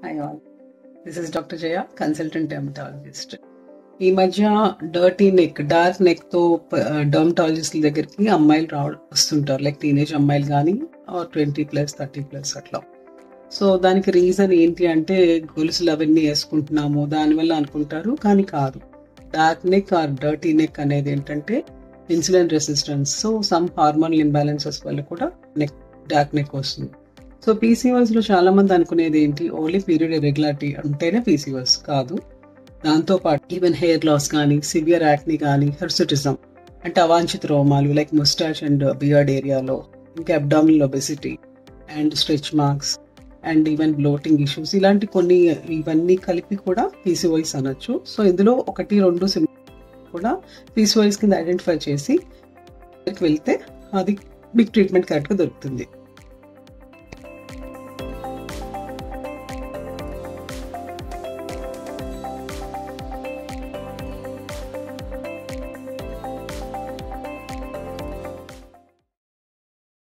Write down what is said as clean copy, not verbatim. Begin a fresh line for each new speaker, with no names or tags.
Hi all. This is Dr. Jaya, consultant dermatologist. ఈ మధ్య dirty neck, dark neck తో dermatologist దగ్గరికి అమ్మాయిలు వస్తుంటారు, లైక్ టీనేజ్ అమ్మాయిలు కానీ 20+, 30+ అట్లా. సో దానికి రీజన్ ఏంటి అంటే గొలుసులు అవన్నీ వేసుకుంటున్నాము దానివల్ల అనుకుంటారు, కానీ కాదు. Dark neck are dirty neck అనేది ఏంటంటే insulin resistance, so some hormonal imbalances వల్ల కూడా డార్క్ నెక్ వస్తుంది. సో పీసీఓఎస్ లో చాలా మంది అనుకునేది ఏంటి, ఓన్లీ పీరియడ్ ఇర్రెగ్యులారిటీ ఉంటేనే పీసీఓఎస్ కాదు. దాంతోపాటు ఈవెన్ హెయిర్ లాస్ కానీ, సివియర్ యాక్ని కానీ, హిర్సుటిజం అంటే అవాంఛిత రోమాలు లైక్ ముస్టాచ్ అండ్ బియర్డ్ ఏరియాలో, ఇంకా abdominal obesity and stretch marks and even bloating issues, ఇలాంటి కొన్ని ఇవన్నీ కలిపి కూడా పీసీఓఎస్ అనొచ్చు. సో ఇందులో 1-2 సింప్టమ్స్ కూడా పీసీఓఎస్ కింద ఐడెంటిఫై చేసి వెళ్తే అది మీకు ట్రీట్మెంట్ కరెక్ట్గా దొరుకుతుంది.